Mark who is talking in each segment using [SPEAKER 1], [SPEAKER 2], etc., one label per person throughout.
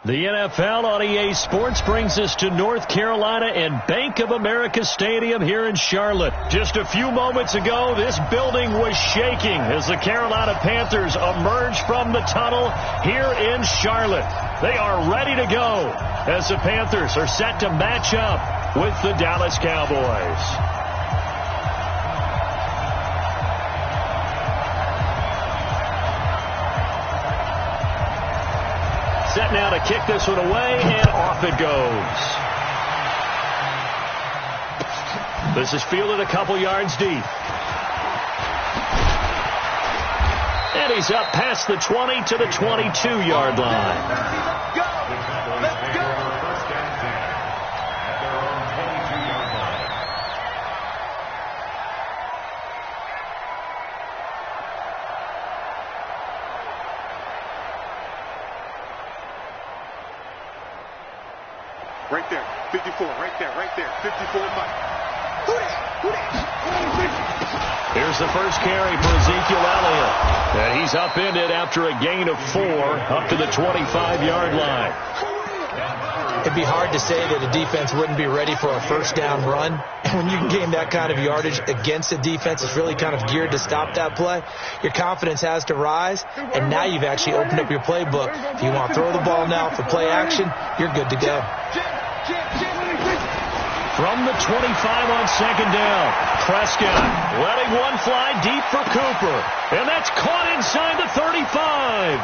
[SPEAKER 1] The NFL on EA Sports brings us to North Carolina and Bank of America Stadium here in Charlotte. Just a few moments ago, this building was shaking as the Carolina Panthers emerged from the tunnel here in Charlotte. They are ready to go as the Panthers are set to match up with the Dallas Cowboys. Set now to kick this one away, and off it goes. This is fielded a couple yards deep. And he's up past the 20 to the 22-yard line.
[SPEAKER 2] Let's go!
[SPEAKER 3] Right there, 54, right there, 54 Mike.
[SPEAKER 1] Here's the first carry for Ezekiel Elliott. And he's upended after a gain of 4 up to the 25-yard line.
[SPEAKER 4] It'd be hard to say that a defense wouldn't be ready for a first down run. And when you can gain that kind of yardage against a defense that's really kind of geared to stop that play, your confidence has to rise. And now you've actually opened up your playbook. If you want to throw the ball now for play action, you're good to go.
[SPEAKER 1] From the 25 on second down, Prescott letting one fly deep for Cooper. And that's caught inside the 35.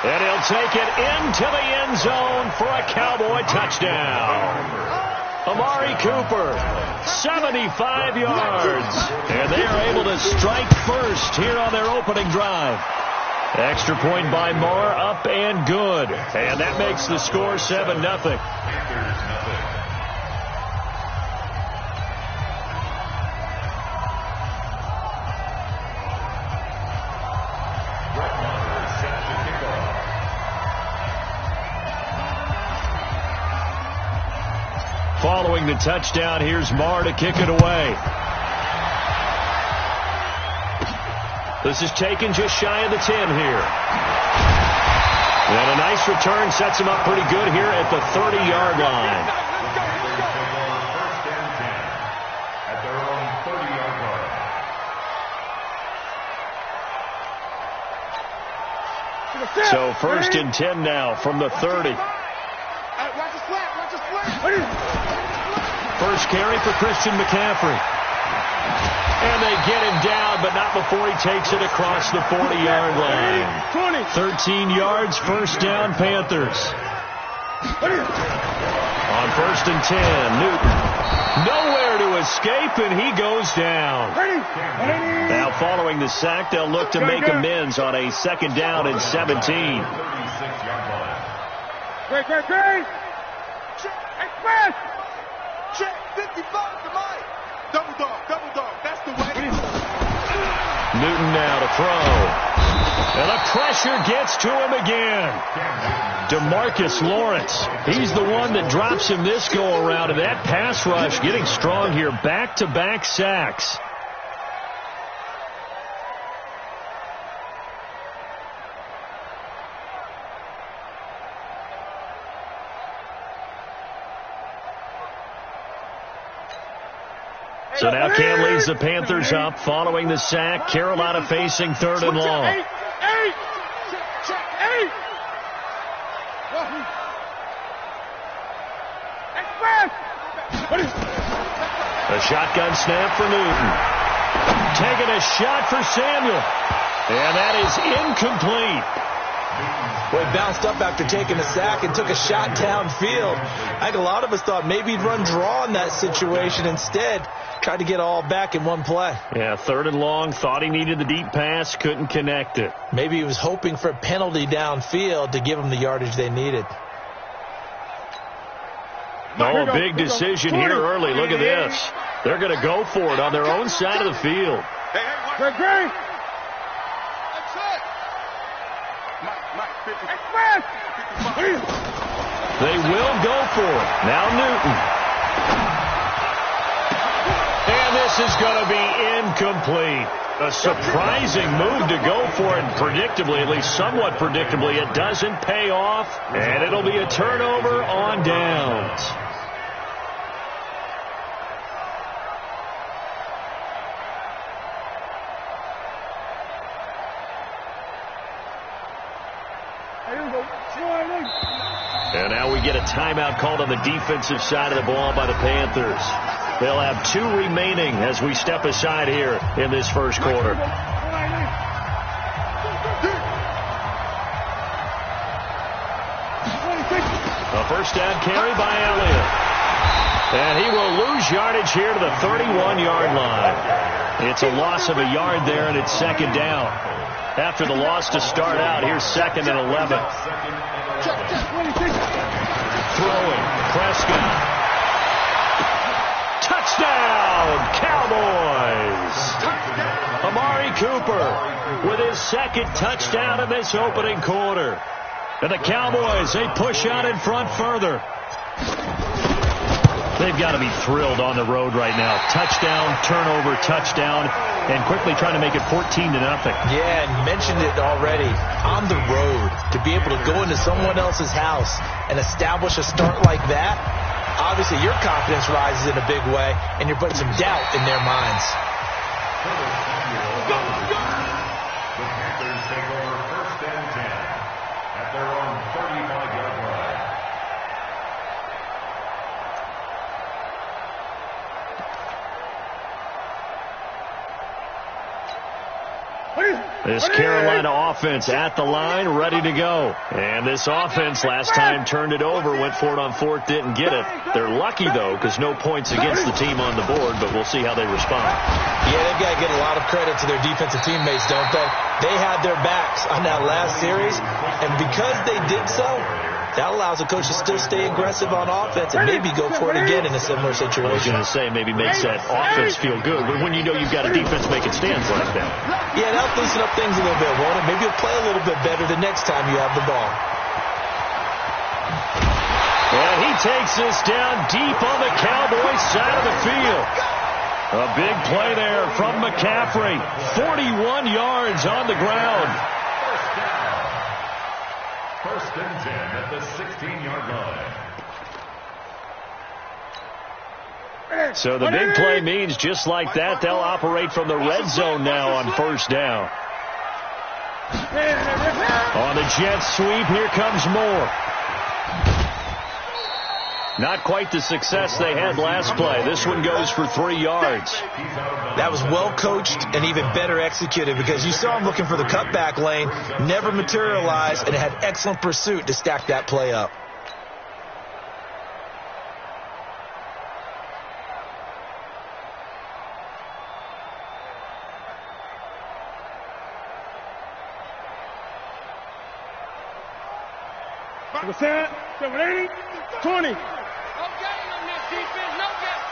[SPEAKER 1] And he'll take it into the end zone for a Cowboy touchdown. Amari Cooper, 75 yards. And they are able to strike first here on their opening drive. Extra point by Moore, up and good. And that makes the score 7-0. Following the touchdown, here's Marr to kick it away. This is taken just shy of the 10 here. And a nice return sets him up pretty good here at the 30-yard line. So first and 10 now from the 30. First carry for Christian McCaffrey. And they get him down, but not before he takes it across the 40-yard line. 13 yards, first down, Panthers. On first and 10, Newton. Nowhere to escape, and he goes down. Now following the sack, they'll look to make amends on a second down and 17.
[SPEAKER 3] Great. Express! Check 55 to Mike. Double dog. That's the way.
[SPEAKER 1] Newton now to throw. And the pressure gets to him again. DeMarcus Lawrence. He's the one that drops him this go-around. And that pass rush getting strong here. Back-to-back sacks. So now Cam leads the Panthers up following the sack. Carolina facing third and long.
[SPEAKER 3] Eight.
[SPEAKER 1] A shotgun snap for Newton. Taking a shot for Samuel. And that is incomplete.
[SPEAKER 4] Well, he bounced up after taking a sack and took a shot downfield. I think a lot of us thought maybe he'd run draw in that situation. Instead, tried to get all back in one play.
[SPEAKER 1] Yeah, third and long. Thought he needed the deep pass. Couldn't connect it.
[SPEAKER 4] Maybe he was hoping for a penalty downfield to give him the yardage they needed.
[SPEAKER 1] Oh, a big decision here early. Look at this. They're going to go for it on their own side of the field.
[SPEAKER 3] Great.
[SPEAKER 1] They will go for it. Now Newton. And this is going to be incomplete. A surprising move to go for it, predictably, at least somewhat predictably. It doesn't pay off, and it'll be a turnover on downs. And now we get a timeout called on the defensive side of the ball by the Panthers. They'll have 2 remaining as we step aside here in this first quarter. A first down carry by Elliott. And he will lose yardage here to the 31-yard line. It's a loss of a yard there, and it's second down. After the loss to start out, here's 2nd and 11. Throwing, Prescott. Touchdown, Cowboys! Amari Cooper with his 2nd touchdown in this opening quarter. And the Cowboys, they push out in front further. They've got to be thrilled on the road right now. Touchdown, turnover, touchdown, and quickly trying to make it 14-0.
[SPEAKER 4] Yeah, and you mentioned it already. On the road, to be able to go into someone else's house and establish a start like that, obviously your confidence rises in a big way, and you're putting some doubt in their minds.
[SPEAKER 2] The Panthers take over 1st and 10 at their own 35-yard line.
[SPEAKER 1] This Carolina offense at the line, ready to go. And this offense last time turned it over, went for it on 4th, didn't get it. They're lucky, though, because no points against the team on the board, but we'll see how they respond.
[SPEAKER 4] Yeah, they've got to get a lot of credit to their defensive teammates, don't they? They had their backs on that last series, and because they did so, that allows a coach to still stay aggressive on offense and maybe go for it again in a similar situation.
[SPEAKER 1] I was going to say, maybe makes that offense feel good, but when you know you've got a defense making stands like that.
[SPEAKER 4] Yeah, that'll loosen up things a little bit, won't it? Maybe you'll play a little bit better the next time you have the ball.
[SPEAKER 1] And he takes this down deep on the Cowboys side of the field. A big play there from McCaffrey. 41 yards on the ground.
[SPEAKER 2] First and 10 at the 16-yard line.
[SPEAKER 1] So the big play means just like that, they'll operate from the red zone now on 1st down. On the jet sweep, here comes Moore. Not quite the success they had last play. This one goes for 3 yards.
[SPEAKER 4] That was well coached and even better executed because you saw him looking for the cutback lane, never materialized, and had excellent pursuit to stack that play up.
[SPEAKER 5] Set, 780, 20.
[SPEAKER 6] No getting on this defense, no getting.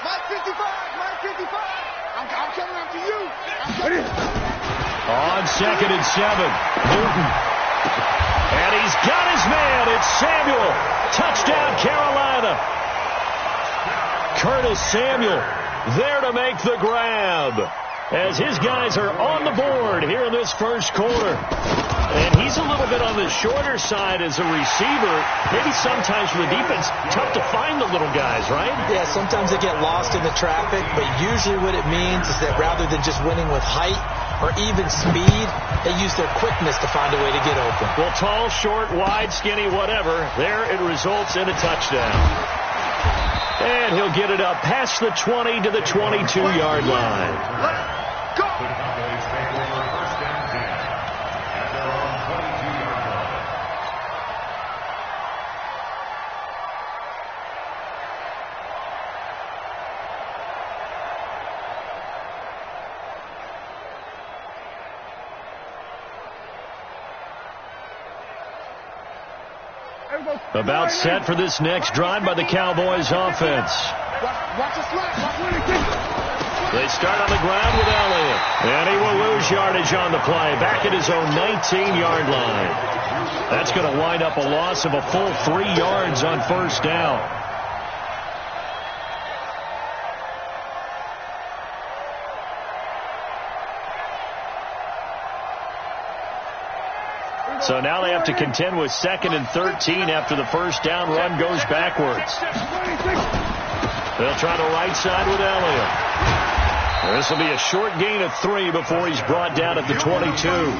[SPEAKER 6] Mike 55. I'm coming after you.
[SPEAKER 1] On 2nd and 7, Newton. And he's got his man. It's Samuel. Touchdown, Carolina. Curtis Samuel there to make the grab as his guys are on the board here in this first quarter. And he's a little bit on the shorter side as a receiver. Maybe sometimes for the defense, tough to find the little guys, right?
[SPEAKER 4] Yeah, sometimes they get lost in the traffic, but usually what it means is that rather than just winning with height or even speed, they use their quickness to find a way to get open.
[SPEAKER 1] Well, tall, short, wide, skinny, whatever, there it results in a touchdown. And he'll get it up past the 20 to the 22-yard line. About set for this next drive by the Cowboys offense. They start on the ground with Elliott. And he will lose yardage on the play. Back at his own 19-yard line. That's going to wind up a loss of a full 3 yards on 1st down. So now they have to contend with 2nd and 13 after the first down run goes backwards. They'll try the right side with Elliott. This will be a short gain of 3 before he's brought down at the 22.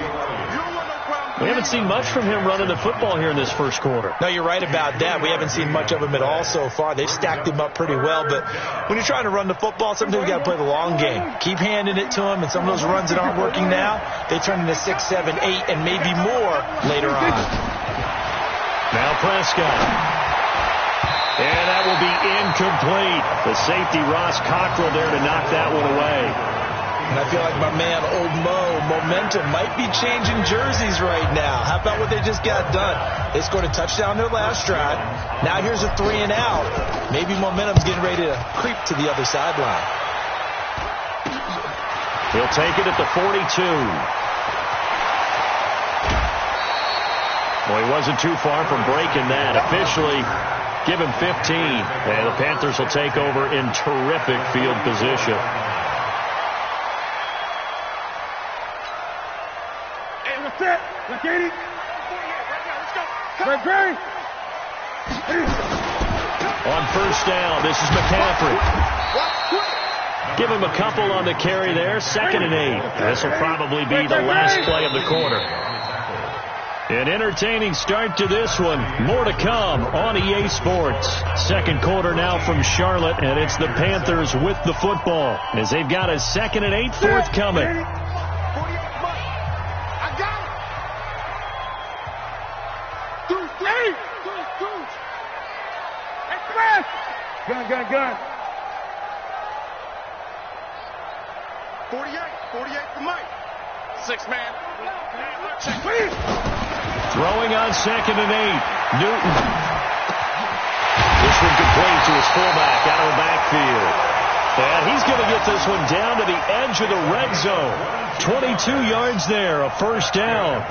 [SPEAKER 1] We haven't seen much from him running the football here in this first quarter.
[SPEAKER 4] No, you're right about that. We haven't seen much of him at all so far. They've stacked him up pretty well, but when you're trying to run the football, sometimes you got to play the long game. Keep handing it to him, and some of those runs that aren't working now, they turn into 6, 7, 8, and maybe more later on.
[SPEAKER 1] Now Prescott. And that will be incomplete. The safety, Ross Cockrell, there to knock that one away.
[SPEAKER 4] And I feel like my man, Old Mo, momentum might be changing jerseys right now. How about what they just got done? They scored a touchdown their last drive. Now here's a 3 and out. Maybe momentum's getting ready to creep to the other sideline.
[SPEAKER 1] He'll take it at the 42. Well, he wasn't too far from breaking that. Officially, give him 15. And the Panthers will take over in terrific field position.
[SPEAKER 5] Set. Look, 80. Great.
[SPEAKER 1] On first down, this is McCaffrey. Give him a couple on the carry there. 2nd and 8. This will probably be the last play of the quarter. An entertaining start to this one. More to come on EA Sports. Second quarter now from Charlotte, and it's the Panthers with the football as they've got a 2nd and 8 forthcoming.
[SPEAKER 5] Gun.
[SPEAKER 6] 48 for Mike. 6-man.
[SPEAKER 1] Throwing on 2nd and 8. Newton. This one complete to his fullback out of the backfield. And he's going to get this one down to the edge of the red zone. 22 yards there, a first down.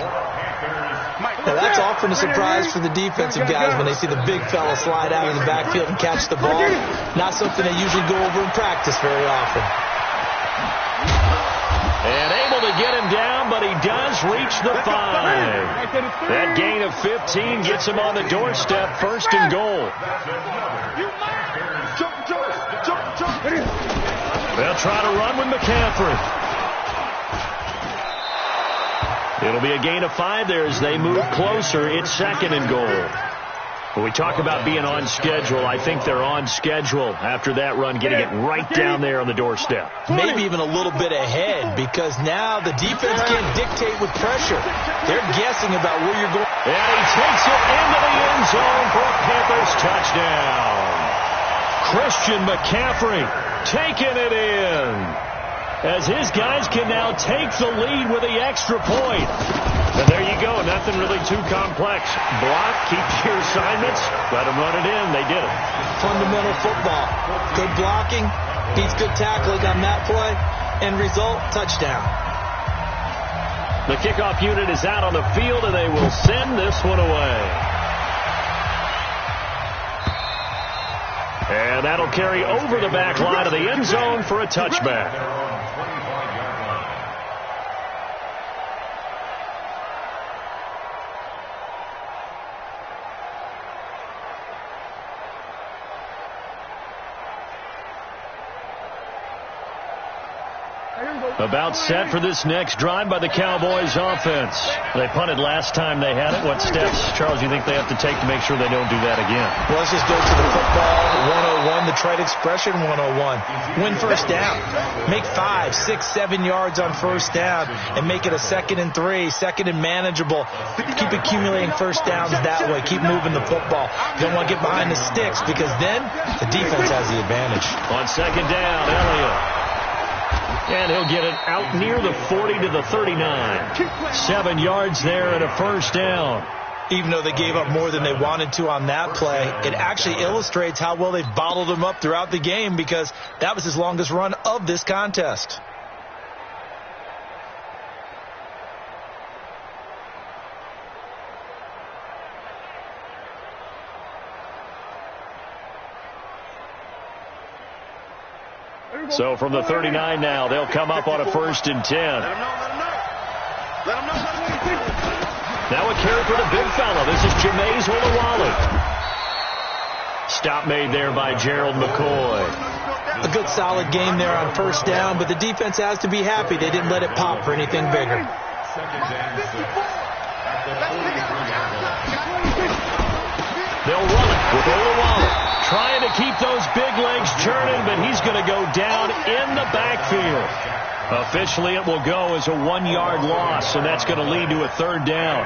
[SPEAKER 4] Now that's often a surprise for the defensive guys when they see the big fella slide out of the backfield and catch the ball. Not something they usually go over in practice very often.
[SPEAKER 1] And able to get him down, but he does reach the 5. That gain of 15 gets him on the doorstep, 1st and goal. They'll try to run with McCaffrey. It'll be a gain of 5 there as they move closer. It's 2nd and goal. When we talk about being on schedule, I think they're on schedule after that run, getting it right down there on the doorstep.
[SPEAKER 4] Maybe even a little bit ahead, because now the defense can't dictate with pressure. They're guessing about where you're going.
[SPEAKER 1] And he takes it into the end zone for a Panthers touchdown. Christian McCaffrey taking it in, as his guys can now take the lead with the extra point. And there you go. Nothing really too complex. Block, keep your assignments, let them run it in. They did it.
[SPEAKER 4] Fundamental football. Good blocking beats good tackling on that play. End result, touchdown.
[SPEAKER 1] The kickoff unit is out on the field, and they will send this one away. And that'll carry over the back line of the end zone for a touchback. About set for this next drive by the Cowboys offense. They punted last time they had it. What steps, Charles, do you think they have to take to make sure they don't do that again?
[SPEAKER 4] Well, let's just go to the football 101, the trade expression 101. Win first down. Make 5, 6, 7 yards on first down and make it a 2nd and 3, 2nd and manageable. Keep accumulating first downs that way. Keep moving the football. You don't want to get behind the sticks, because then the defense has the advantage.
[SPEAKER 1] On 2nd down, Elliott. And he'll get it out near the 40 to the 39. 7 yards there and a first down.
[SPEAKER 4] Even though they gave up more than they wanted to on that play, it actually illustrates how well they've bottled them up throughout the game, because that was his longest run of this contest.
[SPEAKER 1] So from the 39 now, they'll come up on a 1st and 10.
[SPEAKER 6] Let him know.
[SPEAKER 1] Now a carry for the big fella. This is Jameis Olawale. Stop made there by Gerald McCoy.
[SPEAKER 4] A good solid game there on first down, but the defense has to be happy they didn't let it pop for anything bigger.
[SPEAKER 1] They'll run it with Olawale, trying to keep those big legs churning, but he's going to go down in the backfield. Officially, it will go as a 1-yard loss, and that's going to lead to a third down.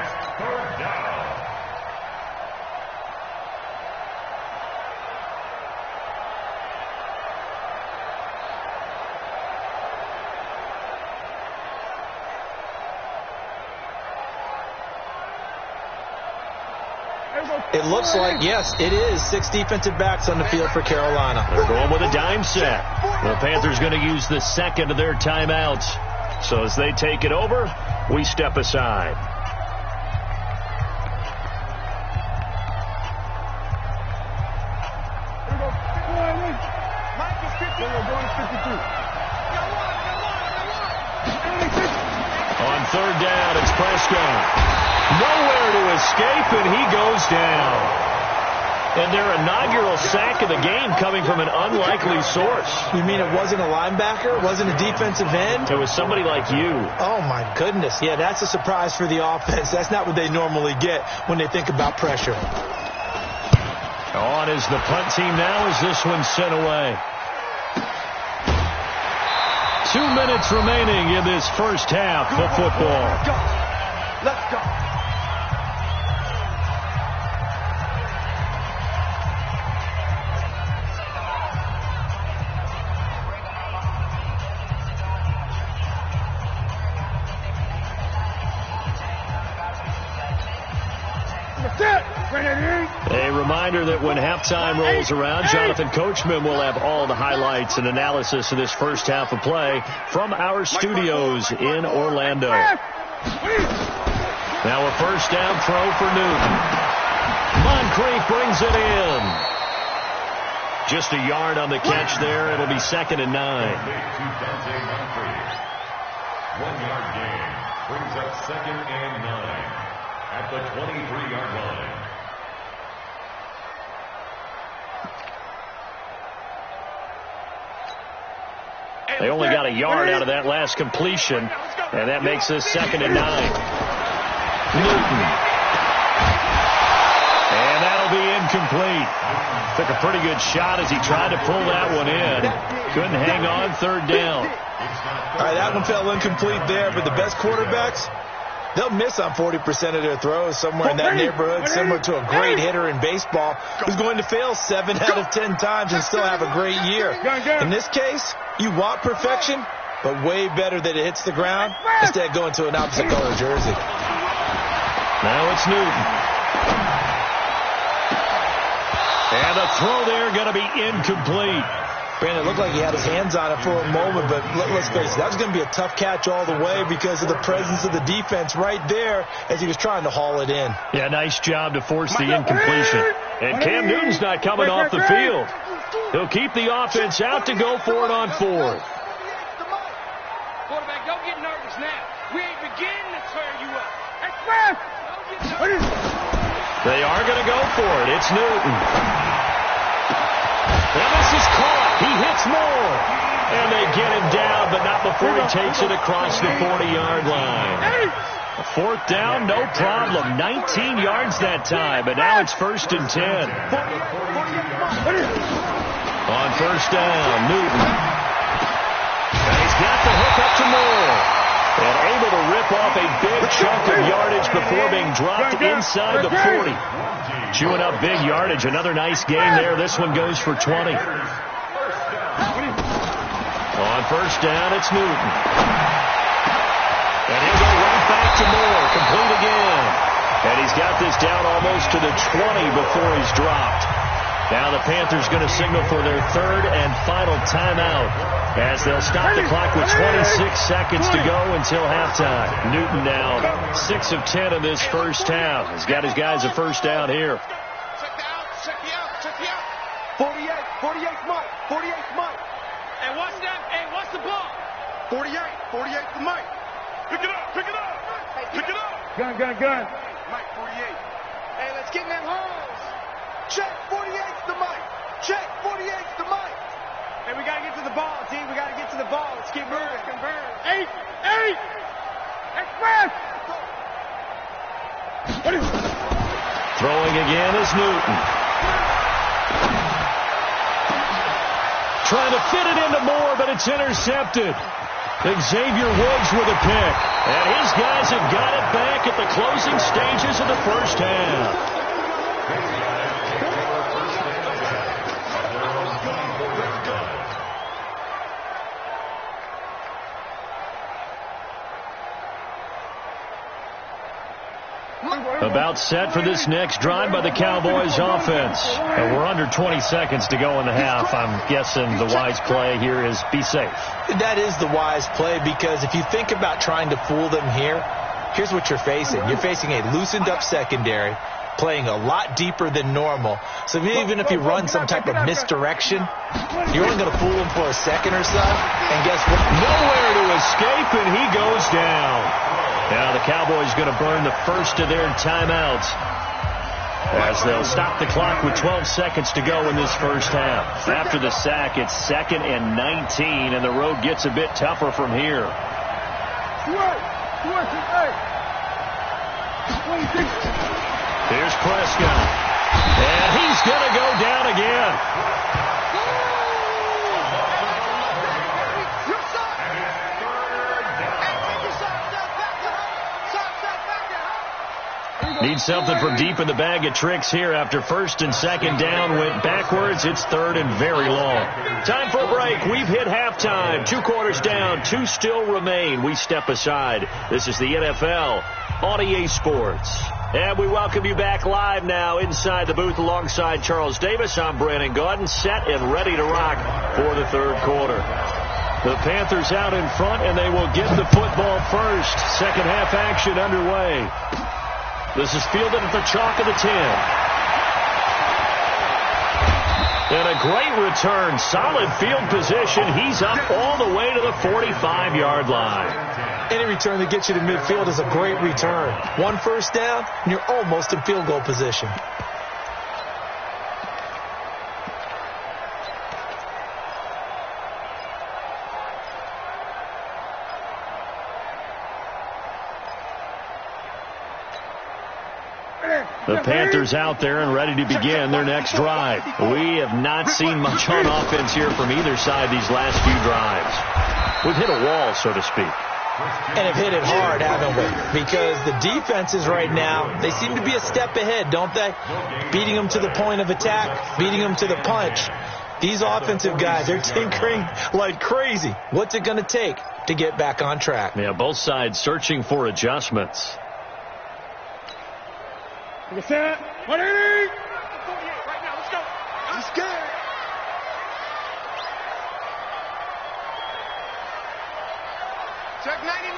[SPEAKER 4] It looks like, yes, it is 6 defensive backs on the field for Carolina.
[SPEAKER 1] They're going with a dime set. The Panthers going to use the second of their timeouts. So as they take it over, we step aside. On third down, it's Prescott. Nowhere to escape, and he goes down. And their inaugural sack of the game coming from an unlikely source.
[SPEAKER 4] You mean it wasn't a linebacker? It wasn't a defensive end?
[SPEAKER 1] It was somebody like you.
[SPEAKER 4] Oh, my goodness. Yeah, that's a surprise for the offense. That's not what they normally get when they think about pressure.
[SPEAKER 1] On is the punt team now as this one's sent away. 2 minutes remaining in this first half of football.
[SPEAKER 6] Let's go.
[SPEAKER 1] A reminder that when halftime rolls around, Jonathan Coachman will have all the highlights and analysis of this first half of play from our studios in Orlando. Now a first down throw for Newton. Moncrief brings it in. Just a yard on the catch there. It'll be 2nd and 9.
[SPEAKER 2] 1-yard gain brings up 2nd and 9 at the 23-yard line.
[SPEAKER 1] They only got a yard out of that last completion, and that makes this 2nd and 9. Newton. And that'll be incomplete. Took a pretty good shot as he tried to pull that one in. Couldn't hang on, third down.
[SPEAKER 4] All right, that one fell incomplete there, but the best quarterbacks, they'll miss on 40% of their throws somewhere in that neighborhood, similar to a great hitter in baseball who's going to fail 7 out of 10 times and still have a great year. In this case, you want perfection, but way better that it hits the ground instead of going to an opposite color jersey.
[SPEAKER 1] Now it's Newton. And the throw there going to be incomplete.
[SPEAKER 4] Brandon, it looked like he had his hands on it for a moment, but let's face it, that was going to be a tough catch all the way because of the presence of the defense right there as he was trying to haul it in.
[SPEAKER 1] Yeah, nice job to force the incompletion. And Cam Newton's not coming off the field. He'll keep the offense out to go for it on 4th.
[SPEAKER 6] Quarterback, don't get nervous now. We ain't beginning to tear you up.
[SPEAKER 1] They are going to go for it. It's Newton. Now this is caught. He hits more. And they get him down, but not before he takes it across the 40-yard line. A 4th down, no problem. 19 yards that time, but now it's 1st and 10. On first down, Newton. And he's got the hook up to Moore. And able to rip off a big chunk of yardage before being dropped inside the 40. Chewing up big yardage. Another nice game there. This one goes for 20. On first down, it's Newton. And he'll go right back to Moore. Complete again. And he's got this down almost to the 20 before he's dropped. Now the Panthers going to signal for their 3rd and final timeout as they'll stop the clock with 26 seconds to go until halftime. Newton now 6 of 10 in this first half. He's got his guys a first down here.
[SPEAKER 6] Check the out.
[SPEAKER 3] 48, Mike. 48, Mike.
[SPEAKER 6] And what's that? Hey, what's the ball?
[SPEAKER 3] 48 for Mike.
[SPEAKER 5] Pick it up. Gun.
[SPEAKER 6] Check 48's the mic. Check 48's the mic.
[SPEAKER 5] Hey, we gotta get to the ball, D. We gotta get to the ball. Let's keep moving. Convert. 8. Express.
[SPEAKER 1] Throwing again is Newton. Trying to fit it into Moore, but it's intercepted. Xavier Woods with a pick. And his guys have got it back at the closing stages of the first half. About set for this next drive by the Cowboys offense. And we're under 20 seconds to go in the half. I'm guessing the wise play here is be safe.
[SPEAKER 4] That is the wise play, because if you think about trying to fool them here, here's what you're facing. You're facing a loosened up secondary, playing a lot deeper than normal. So even if you run some type of misdirection, you're only going to fool them for a second or so. And guess what?
[SPEAKER 1] Nowhere to escape, and he goes down. Now the Cowboys going to burn the first of their timeouts as they'll stop the clock with 12 seconds to go in this first half. After the sack, it's 2nd and 19, and the road gets a bit tougher from here. Here's Prescott, and he's going to go down again. Need something from deep in the bag of tricks here after 1st and 2nd down went backwards. It's 3rd and very long. Time for a break. We've hit halftime. 2 quarters down. 2 still remain. We step aside. This is the NFL on EA Sports. And we welcome you back live now inside the booth alongside Charles Davis. I'm Brandon Gaudin, set and ready to rock for the 3rd quarter. The Panthers out in front, and they will get the football first. Second half action underway. This is fielded at the chalk of the 10. And a great return. Solid field position. He's up all the way to the 45-yard line.
[SPEAKER 4] Any return that gets you to midfield is a great return. 1 first down, and you're almost in field goal position.
[SPEAKER 1] The Panthers out there and ready to begin their next drive. We have not seen much on offense here from either side these last few drives. We've hit a wall, so to speak.
[SPEAKER 4] And have hit it hard, haven't we? Because the defenses right now, they seem to be a step ahead, don't they? Beating them to the point of attack, beating them to the punch. These offensive guys, they're tinkering like crazy. What's it going to take to get back on track?
[SPEAKER 1] Yeah, both sides searching for adjustments.
[SPEAKER 5] Get set. 180. 48
[SPEAKER 6] right now. Let's go. I'm scared. Check 99.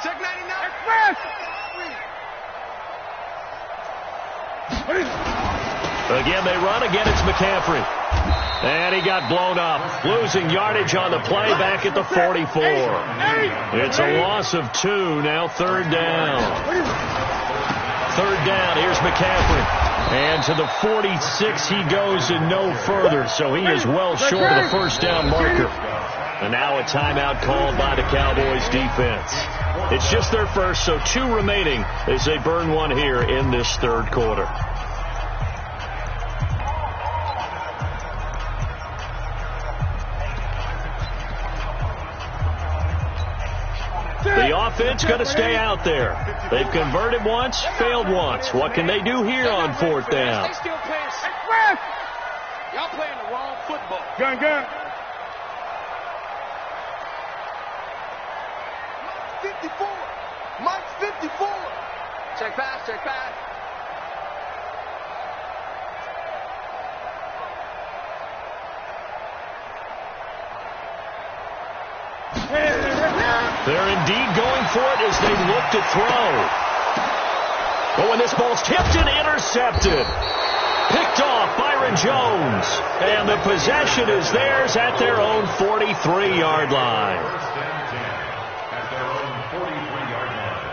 [SPEAKER 6] Check 99.
[SPEAKER 5] Express.
[SPEAKER 1] Again, they run. Again, it's McCaffrey. And he got blown up. Losing yardage on the play back at the 44. It's a loss of 2. Now 3rd down. 3rd down, here's McCaffrey. And to the 46 he goes and no further. So he is well short of the first down marker. And now a timeout called by the Cowboys defense. It's just their first, so 2 remaining as they burn 1 here in this 3rd quarter. The offense going to stay out there. They've converted once, failed once. What can they do here on 4th down?
[SPEAKER 6] They still playing Express. Y'all playing the wrong football.
[SPEAKER 5] Gun.
[SPEAKER 6] 54. Mike's 54. Check pass.
[SPEAKER 1] They're indeed going for it as they look to throw. But when this ball's tipped and intercepted. Picked off Byron Jones. And the possession is theirs at their own 43-yard line.
[SPEAKER 2] First and 10 at their own 43-yard line.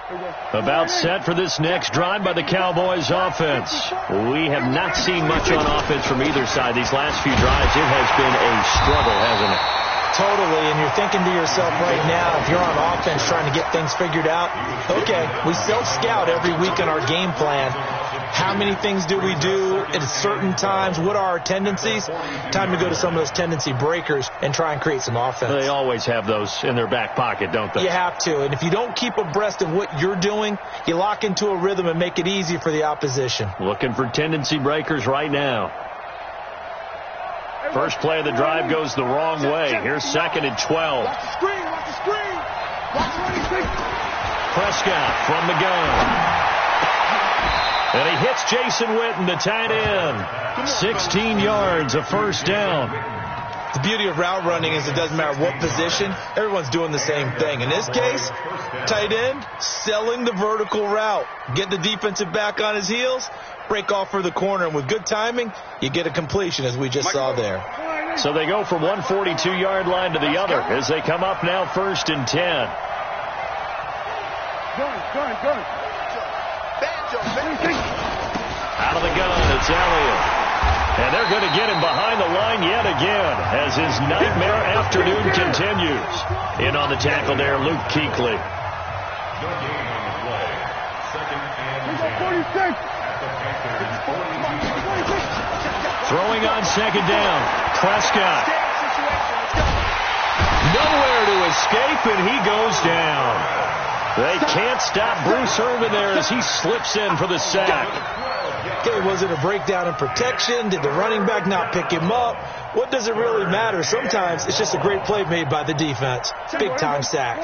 [SPEAKER 1] About set for this next drive by the Cowboys offense. We have not seen much on offense from either side these last few drives. It has been a struggle, hasn't it?
[SPEAKER 4] Totally, and you're thinking to yourself right now, if you're on offense trying to get things figured out, okay, we self-scout every week on our game plan. How many things do we do at certain times? What are our tendencies? Time to go to some of those tendency breakers and try and create some offense.
[SPEAKER 1] They always have those in their back pocket, don't they?
[SPEAKER 4] You have to, and if you don't keep abreast of what you're doing, you lock into a rhythm and make it easy for the opposition.
[SPEAKER 1] Looking for tendency breakers right now. First play of the drive goes the wrong way. Here's 2nd and 12.
[SPEAKER 6] Watch the screen, watch the screen. Watch the screen.
[SPEAKER 1] Prescott from the gun. And he hits Jason Witten, the tight end. 16 yards, a first down.
[SPEAKER 4] The beauty of route running is it doesn't matter what position, everyone's doing the same thing. In this case, tight end, selling the vertical route. Get the defensive back on his heels, break off for the corner, and with good timing, you get a completion as we just saw there.
[SPEAKER 1] So they go from one 42-yard line to the other as they come up now 1st and 10.
[SPEAKER 6] Go.
[SPEAKER 1] Out of the gun, it's Elliott. And they're going to get him behind the line yet again as his nightmare afternoon continues. In on the tackle there, Luke Kuechly.
[SPEAKER 2] No gain on the play. 2nd and 10.
[SPEAKER 6] 46.
[SPEAKER 1] Throwing on 2nd down. Prescott. Nowhere to escape, and he goes down. They can't stop Bruce Irvin there as he slips in for the sack.
[SPEAKER 4] Okay, was it a breakdown in protection? Did the running back not pick him up? What does it really matter? Sometimes it's just a great play made by the defense. Big-time sack.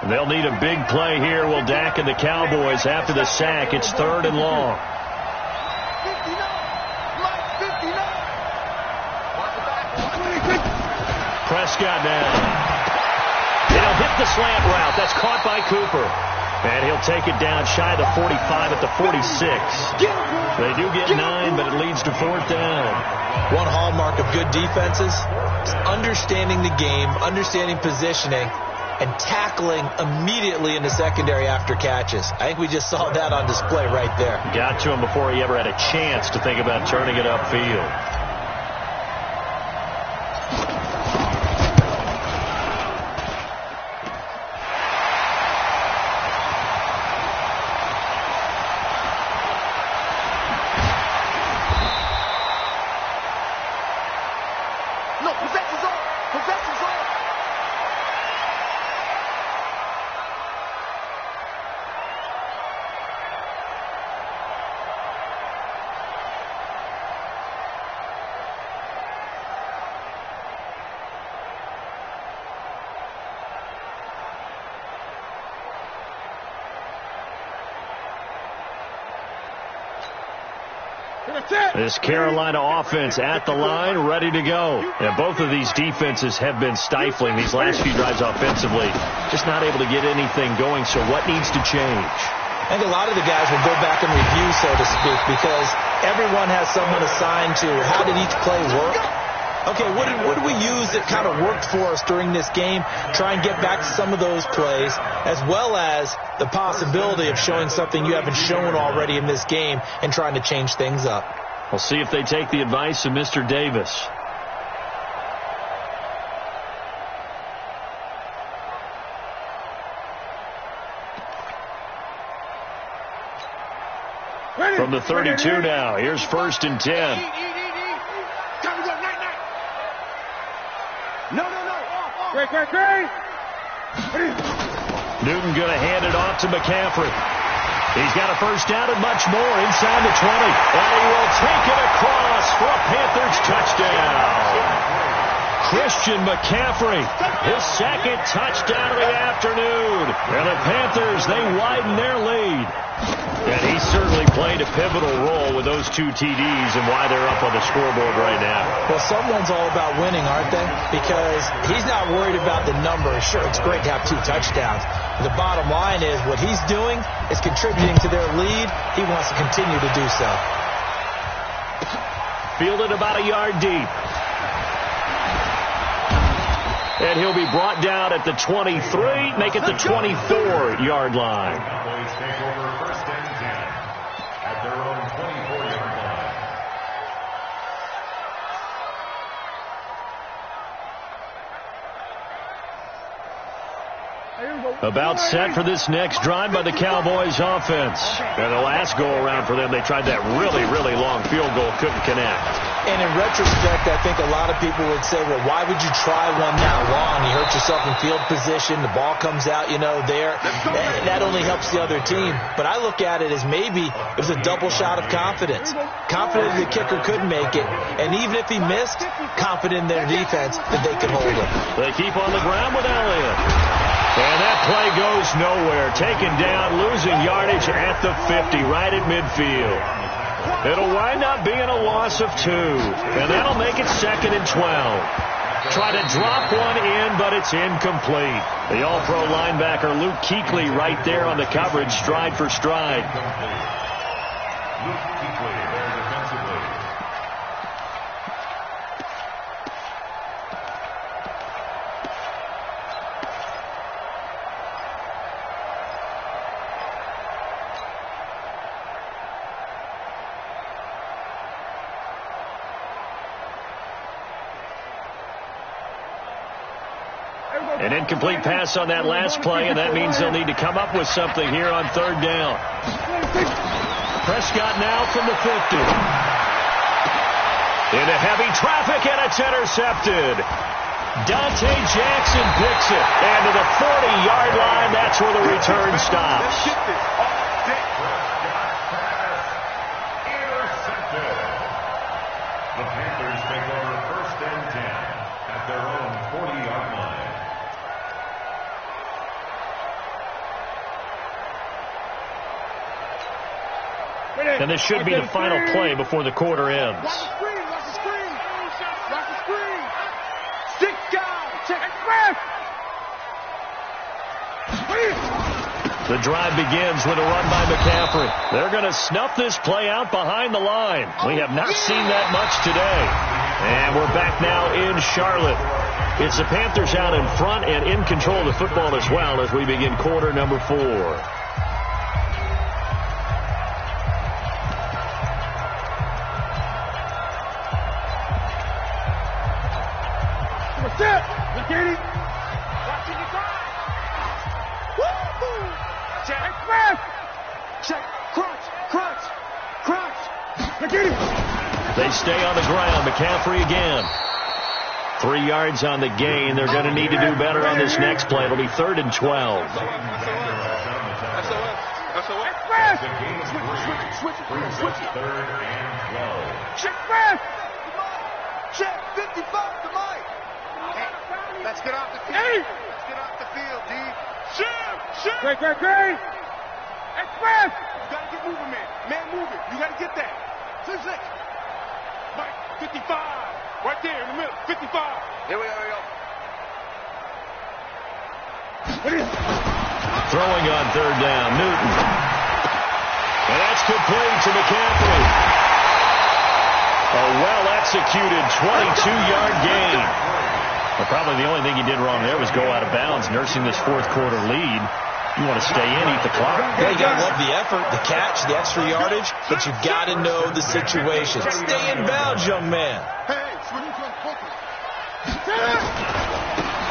[SPEAKER 1] They'll need a big play here. Will Dak and the Cowboys after the sack. It's 3rd and long.
[SPEAKER 6] 59.
[SPEAKER 1] Prescott now. He'll hit the slant route. That's caught by Cooper. And he'll take it down shy of the 45 at the 46. They do get 9, but it leads to 4th down.
[SPEAKER 4] One hallmark of good defenses is understanding the game, understanding positioning, and tackling immediately in the secondary after catches. I think we just saw that on display right there.
[SPEAKER 1] Got to him before he ever had a chance to think about turning it upfield. This Carolina offense at the line, ready to go. And both of these defenses have been stifling these last few drives offensively. Just not able to get anything going, so what needs to change?
[SPEAKER 4] I think a lot of the guys will go back and review, so to speak, because everyone has someone assigned to how did each play work. Okay, what did we use that kind of worked for us during this game? Try and get back to some of those plays, as well as the possibility of showing something you haven't shown already in this game and trying to change things up.
[SPEAKER 1] We'll see if they take the advice of Mr. Davis. From the 32 now, here's 1st and 10.
[SPEAKER 6] No. Great.
[SPEAKER 1] Newton going to hand it off to McCaffrey. He's got a first down and much more inside the 20. And he will take it across for a Panthers touchdown. Christian McCaffrey, his 2nd touchdown of the afternoon. And the Panthers, they widen their lead. And he certainly played a pivotal role with those 2 TDs and why they're up on the scoreboard right now.
[SPEAKER 4] Well, someone's all about winning, aren't they? Because he's not worried about the number. Sure, it's great to have 2 touchdowns. The bottom line is what he's doing is contributing to their lead. He wants to continue to do so.
[SPEAKER 1] Fielded about a yard deep. And he'll be brought down at the 23, make it the 24-yard line.
[SPEAKER 2] take over first and 10 at their own 24-yard line.
[SPEAKER 1] About set for this next drive by the Cowboys offense. And the last go-around for them, they tried that really, really long field goal, couldn't connect.
[SPEAKER 4] And in retrospect, I think a lot of people would say, well, why would you try one that long? You hurt yourself in field position. The ball comes out, there. That only helps the other team. But I look at it as maybe it was a double shot of confidence. Confident the kicker could make it. And even if he missed, confident in their defense that they could hold him.
[SPEAKER 1] They keep on the ground with Elliott. And that play goes nowhere. Taken down, losing yardage at the 50, right at midfield. It'll wind up being a loss of 2. And that'll make it 2nd and 12. Try to drop one in, but it's incomplete. The all-pro linebacker Luke Kuechly right there on the coverage, stride for stride.
[SPEAKER 2] Luke Kuechly there defensively.
[SPEAKER 1] An incomplete pass on that last play, and that means they'll need to come up with something here on 3rd down. Prescott now from the 50. Into heavy traffic, and it's intercepted. Dante Jackson picks it. And to the 40-yard line, that's where the return stops.
[SPEAKER 2] Intercepted. The Panthers take over first and 10 at their own 40-yard line.
[SPEAKER 1] And this should be the final play before the quarter ends.
[SPEAKER 6] Watch the screen. Watch the screen. Watch the screen. Stick down. Check it.
[SPEAKER 1] The drive begins with a run by McCaffrey. They're going to snuff this play out behind the line. We have not seen that much today. And we're back now in Charlotte. It's the Panthers out in front and in control of the football as well as we begin quarter number 4. They stay on the ground. McCaffrey again. 3 yards on the gain. They're going to need to do better on this next play. It'll be 3rd and 12.
[SPEAKER 6] Check 55 to Mike. Let's get off the field. Let's get off the field, D. Shit. Great. Express. You got to get moving, man. Man moving. You got to get that. 6. Mike, 55. Right there in the middle. 55. Here we go.
[SPEAKER 1] Throwing on 3rd down. Newton. And that's complete to McCaffrey. A well-executed 22-yard gain. But probably the only thing he did wrong there was go out of bounds, nursing this 4th quarter lead. You want to stay in, eat the clock.
[SPEAKER 4] Yeah, you got to love the effort, the catch, the extra yardage, but you got to know the situation. Stay in bounds, young man.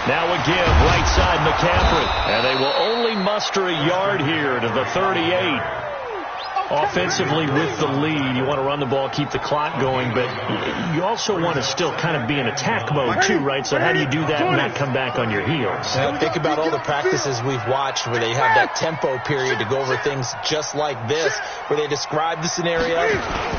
[SPEAKER 1] Now again, right side McCaffrey. And they will only muster a yard here to the 38. Offensively with the lead, you want to run the ball, keep the clock going, but you also want to still kind of be in attack mode too, right? So how do you do that and not come back on your heels?
[SPEAKER 4] Well, think about all the practices we've watched where they have that tempo period to go over things just like this, where they describe the scenario,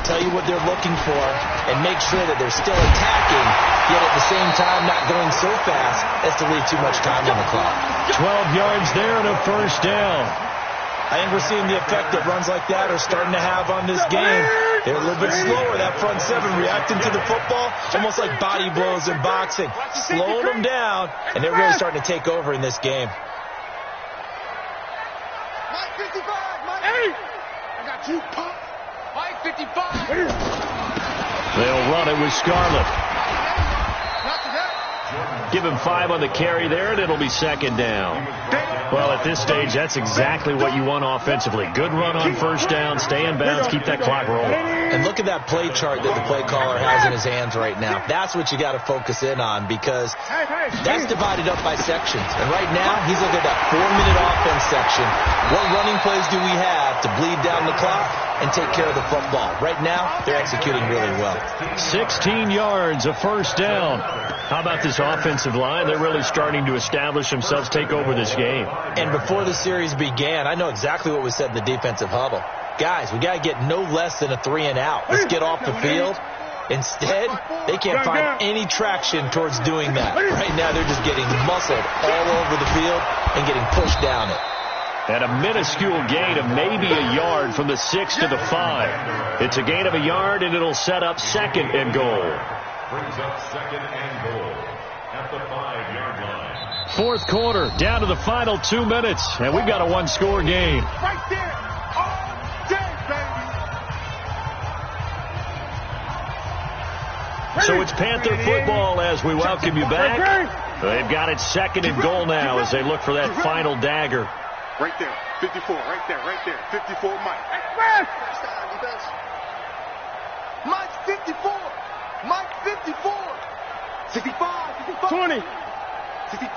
[SPEAKER 4] tell you what they're looking for, and make sure that they're still attacking, yet at the same time not going so fast as to leave too much time on the clock.
[SPEAKER 1] 12 yards there and a 1st down.
[SPEAKER 4] I think we're seeing the effect that runs like that are starting to have on this game. They're a little bit slower, that front 7, reacting to the football, almost like body blows in boxing, slowing them down, and they're really starting to take over in this game.
[SPEAKER 6] Mike 55, Mike. Hey! I got you, Pop. Mike 55.
[SPEAKER 1] They'll run it with Scarlett. Give him 5 on the carry there, and it'll be second down. Well, at this stage, that's exactly what you want offensively. Good run on first down, stay in bounds, keep that clock rolling.
[SPEAKER 4] And look at that play chart that the play caller has in his hands right now. That's what you got to focus in on, because that's divided up by sections. And right now, he's looking at that 4-minute offense section. What running plays do we have to bleed down the clock and take care of the football? Right now, they're executing really well.
[SPEAKER 1] 16 yards, a first down. How about this offensive line? They're really starting to establish themselves, take over this game.
[SPEAKER 4] And before the series began, I know exactly what was said in the defensive huddle. Guys, we got to get no less than a 3-and-out. Let's get off the field. Instead, they can't find any traction towards doing that. Right now, they're just getting muscled all over the field and getting pushed down it.
[SPEAKER 1] And a minuscule gain of maybe a yard from the 6 to the 5. It's a gain of a yard, and it'll set up second and goal.
[SPEAKER 2] Brings up second and goal at the 5-yard line.
[SPEAKER 1] Fourth quarter, down to the final 2 minutes, and we've got a one-score game.
[SPEAKER 6] Right there. All day, baby.
[SPEAKER 1] So it's Panther football as we welcome you back. They've got it second and goal now as they look for that final dagger.
[SPEAKER 3] Right there. 54. Right there. Right there. 54, Mike.
[SPEAKER 6] Express. Mike 54. Mike 54. 65. 20. 65.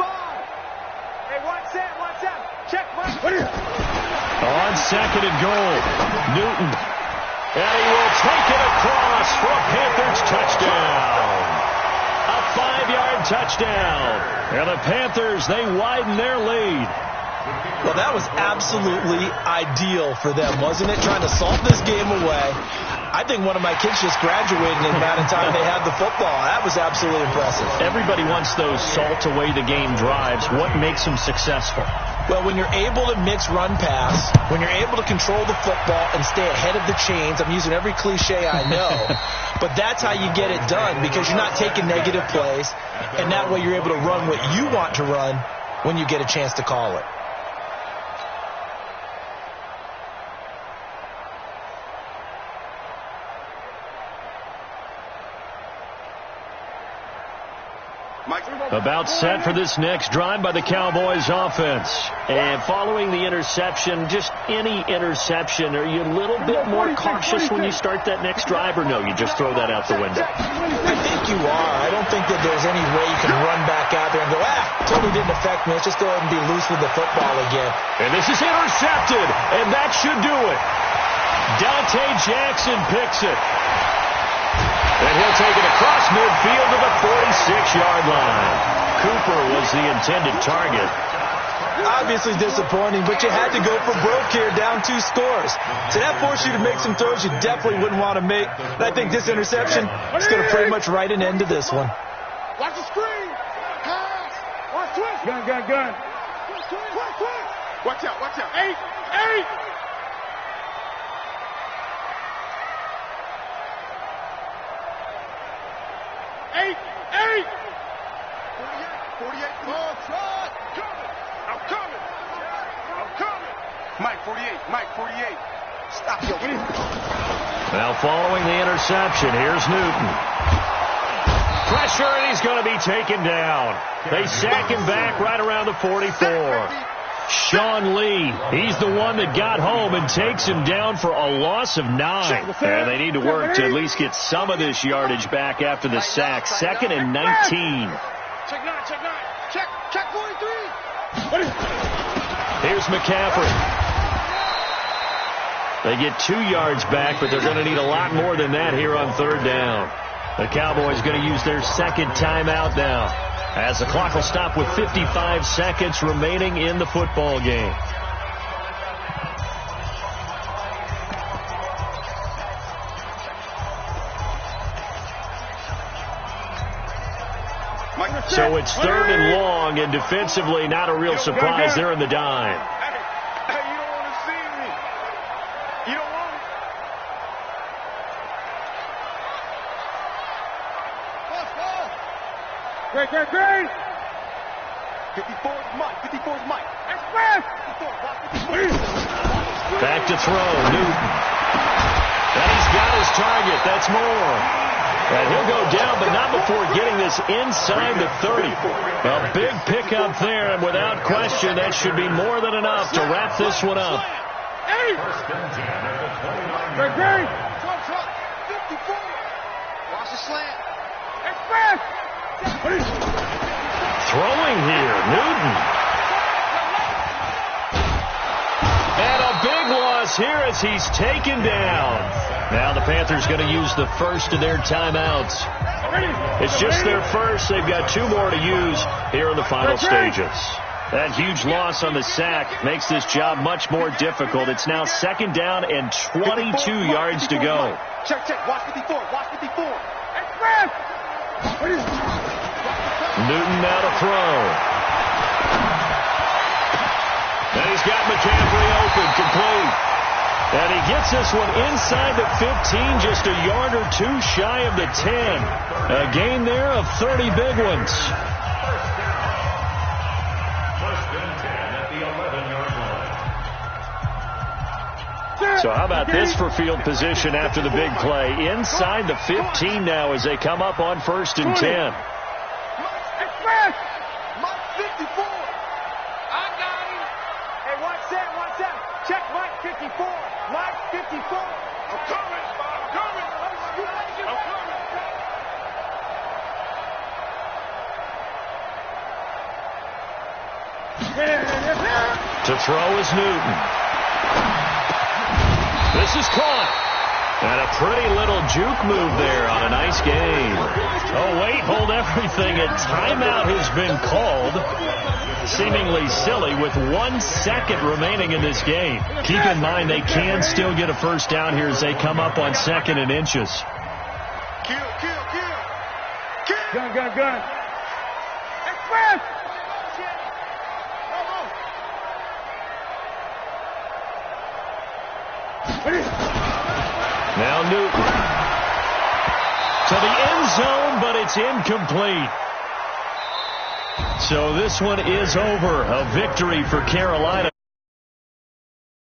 [SPEAKER 6] Hey, watch that. Check, Mike.
[SPEAKER 1] On second and goal, Newton. And he will take it across for a Panthers touchdown. A 5-yard touchdown. And the Panthers, they widen their lead.
[SPEAKER 4] Well, that was absolutely ideal for them, wasn't it? Trying to salt this game away. I think one of my kids just graduated in the amount of time they had the football. That was absolutely impressive.
[SPEAKER 1] Everybody wants those salt away the game drives. What makes them successful?
[SPEAKER 4] Well, when you're able to mix run-pass, when you're able to control the football and stay ahead of the chains, I'm using every cliche I know, but that's how you get it done, because you're not taking negative plays, and that way you're able to run what you want to run when you get a chance to call it.
[SPEAKER 1] About set for this next drive by the Cowboys offense. And following the interception, just any interception, are you a little bit more cautious when you start that next drive, or no, you just throw that out the window?
[SPEAKER 4] I think you are. I don't think that there's any way you can run back out there and go, totally didn't affect me. Let's just go ahead and be loose with the football again.
[SPEAKER 1] And this is intercepted, and that should do it. Dante Jackson picks it. And he'll take it across midfield to the 46-yard line. Cooper was the intended target.
[SPEAKER 4] Obviously disappointing, but you had to go for broke here, down 2 scores. So that forced you to make some throws you definitely wouldn't want to make. And I think this interception is going to pretty much write an end to this one.
[SPEAKER 6] Watch the screen. Pass. Watch twist. Gun. Twist. Watch out. 8. 48. Oh, try. I'm coming. Mike 48. Stop your winning.
[SPEAKER 1] Now following the interception, here's Newton. Pressure, and he's going to be taken down. They sack him back right around the 44. Sean Lee, he's the one that got home and takes him down for a loss of 9. And they need to work to at least get some of this yardage back after the sack. 2nd and 19.
[SPEAKER 6] Check 9. Check 43.
[SPEAKER 1] Here's McCaffrey. They get 2 yards back, but they're going to need a lot more than that here on 3rd down. The Cowboys going to use their second timeout now, as the clock will stop with 55 seconds remaining in the football game. So it's 3rd and long, and defensively not a real surprise. They're in the dime.
[SPEAKER 6] Hey, you don't want to see me. You don't want me. Great. 54's Mike. Express.
[SPEAKER 1] Back to throw, Newton. And he's got his target. That's more. And he'll go down, but not before getting this inside the 30. A big pickup there, and without question, that should be more than enough to wrap this one up.
[SPEAKER 2] First and 10 at the 29.
[SPEAKER 6] Great. Trump. 54. Watch the slant. Express.
[SPEAKER 1] Throwing here, Newton. And a big loss here as he's taken down. Now the Panthers going to use the first of their timeouts. It's just their first. They've got 2 more to use here in the final stages. That huge loss on the sack makes this job much more difficult. It's now 2nd down and 22 yards to go.
[SPEAKER 6] Check. Watch 54. Express.
[SPEAKER 1] Newton now to throw. And he's got McCaffrey open, complete. And he gets this one inside the 15, just a yard or 2 shy of the 10. A gain there of 30 big ones.
[SPEAKER 2] First and 10 at the 11-yard line.
[SPEAKER 1] So how about this for field position after the big play? Inside the 15 now as they come up on 1st and 10.
[SPEAKER 6] Express. Mike 54. I got him.
[SPEAKER 5] Hey, watch that. Check Mike 54. Mike 54.
[SPEAKER 6] I'm coming.
[SPEAKER 1] To throw is Newton. This is caught. And a pretty little juke move there on a nice game. Oh, wait, hold everything. A timeout has been called. Seemingly silly with 1 second remaining in this game. Keep in mind they can still get a first down here as they come up on 2nd and inches.
[SPEAKER 6] Kill. Gun. Express.
[SPEAKER 1] Now Newton to the end zone, but it's incomplete. So this one is over. A victory for Carolina.